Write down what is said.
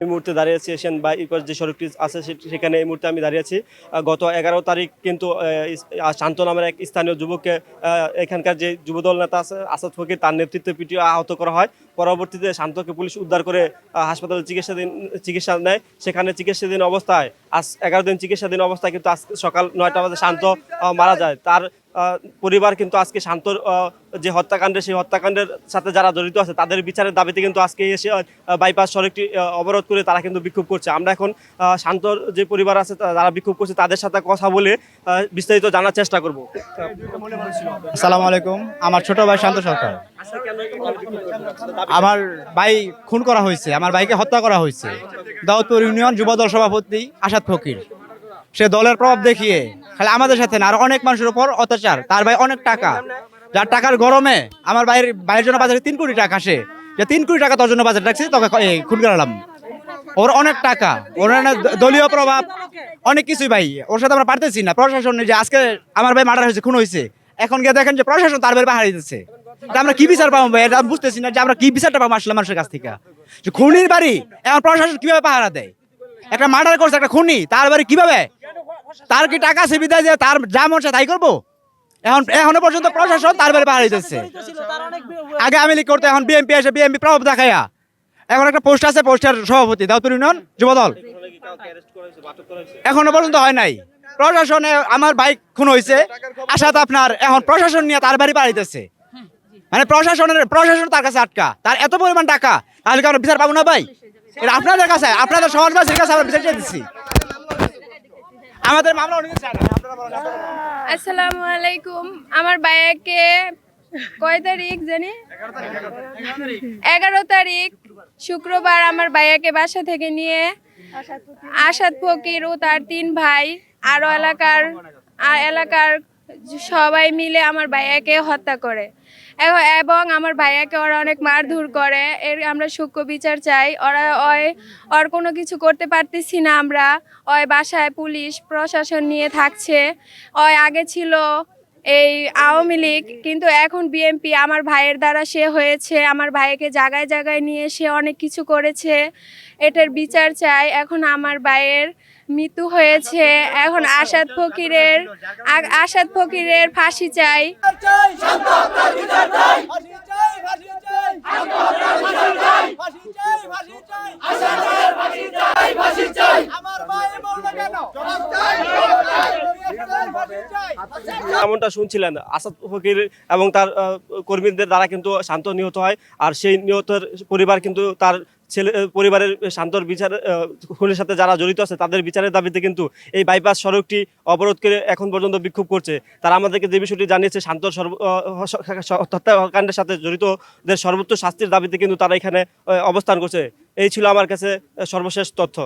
এই মুহূর্তে দাঁড়িয়ে আছি এশিয়ান বাইপাস যে সড়কটি আছে সেখানে এই মুহূর্তে আমি দাঁড়িয়ে আছি। গত 11 তারিখ কিন্তু শান্ত নামের এক স্থানীয় যুবককে এখানকার যে যুবদল নেতা আছে আসাদ ফকির তার নেতৃত্বে পিটিয়ে আহত করা হয়। পরবর্তীতে শান্তকে পুলিশ উদ্ধার করে হাসপাতালে চিকিৎসা নেয়। সেখানে চিকিৎসাধীন অবস্থায় আজ 11 দিন চিকিৎসাধীন অবস্থায় কিন্তু আজ সকাল 9টা বাজে শান্ত মারা যায়। তার পরিবার কিন্তু আজকে শান্তর যে হত্যাকাণ্ডে সেই হত্যাকাণ্ডের সাথে যারা জড়িত আছে তাদের বিচারের দাবিতে কিন্তু আজকে এসে বাইপাস সড়কটি অবরোধ করে তারা কিন্তু বিক্ষোভ করছে। আমরা এখন শান্তর যে পরিবার আছে যারা বিক্ষোভ করছে তাদের সাথে কথা বলে বিস্তারিত জানার চেষ্টা করব। আসসালামু আলাইকুম। আমার ছোট ভাই শান্ত সরকার। আমার ভাই খুন করা হয়েছে, আমার ভাইকে হত্যা করা হয়েছে। দাউদপুর ইউনিয়ন যুবদল সভাপতি আসাদ ফকির সে দলের প্রভাব দেখিয়ে খালি আমাদের সাথে না, আর অনেক মানুষের উপর অত্যাচার। তার ভাই অনেক টাকা, যার টাকার গরমে আমার ভাইয়ের জন্য বাজারে 3 কোটি টাকা, সে যে 3 কোটি টাকা তোর জন্য বাজারে রাখছি তোকে খুন করালাম। ওর অনেক টাকা, ওর দলীয় প্রভাব অনেক কিছুই ভাই। ওর সাথে আমরা পারতেছি না। প্রশাসন যে আজকে আমার ভাই মার্ডার হয়েছে, খুন হয়েছে, এখন গিয়ে দেখেন যে প্রশাসন তার ভাই হারিয়ে দিচ্ছে। আমরা কি বিচার পাবো ভাই? এটা বুঝতেছি না যে আমরা কি বিচারটা পাবো আসলে মানুষের কাছ থেকে। যে খুনির বাড়ি এখন প্রশাসন কিভাবে পাহারা দেয়? একটা মার্ডার করছে একটা খুনি, তার বাড়ি কিভাবে? তার কি টাকা সুবিধা যে তার যা মন চায় তাই করবো? এখনো পর্যন্ত প্রশাসন তার বাড়ি পাহারা দিতেছে। আগে আওয়ামী লীগ করতে, এখন বিএনপি এসে বিএনপি প্রভাব দেখাইয়া এখন একটা পোস্ট আছে, পোস্টার সভাপতি দাউদপুর ইউনিয়ন যুবদল, এখনো পর্যন্ত হয় নাই। প্রশাসনে আমার ভাই খুন হয়েছে আসাদ আপনার, এখন প্রশাসন নিয়ে তার বাড়ি পাড়াইতেছে। মানে প্রশাসন তার কাছে আটকা, তার এত পরিমাণ টাকা, তাহলে কি আমরা বিচার পাবো না ভাই? এটা আপনাদের কাছে, আপনাদের সমাজবাসীর কাছে আমরা বিচার চাইতেছি। আমাদের মামলা অনেক চায় না। আসসালামু আলাইকুম। আমার ভাইয়াকে কয় তারিখ জানি 11 তারিখ শুক্রবার আমার ভাইয়াকে বাসা থেকে নিয়ে আসাদ ফকির ও তার 3 ভাই আরো এলাকার সবাই মিলে আমার ভাইয়াকে হত্যা করে এবং আমার ভাইয়াকে ওরা অনেক মারধর করে। এর আমরা সূক্ষ্ম বিচার চাই। ওর কোনো কিছু করতে পারতেছি না আমরা। ওই বাসায় পুলিশ প্রশাসন নিয়ে থাকছে। আগে ছিল এই আওয়ামী লীগ, কিন্তু এখন বিএনপি আমার ভাইয়ের দ্বারা সে হয়েছে। আমার ভাইকে জায়গায় জায়গায় নিয়ে সে অনেক কিছু করেছে। এটার বিচার চাই। এখন আমার ভাইয়ের মৃত্যু হয়েছে, এখন আসাদ ফকিরের ফাঁসি চাই। এমনটা শুনছিলেন আসাদ ফকির এবং তার কর্মীদের দ্বারা কিন্তু শান্ত নিহত হয়। আর সেই নিহতের পরিবার কিন্তু তার পরিবারের শান্তর বিচার খুনের সাথে যারা জড়িত আছে তাদের বিচারের দাবিতে কিন্তু এই বাইপাস সড়কটি অবরোধ করে এখন পর্যন্ত বিক্ষোভ করছে। তারা আমাদেরকে যে বিষয়টি জানিয়েছে শান্তর হত্যাকাণ্ডের সাথে জড়িতদের সর্বোচ্চ শাস্তির দাবিতে কিন্তু তারা এখানে অবস্থান করছে। এই ছিল আমার কাছে সর্বশেষ তথ্য।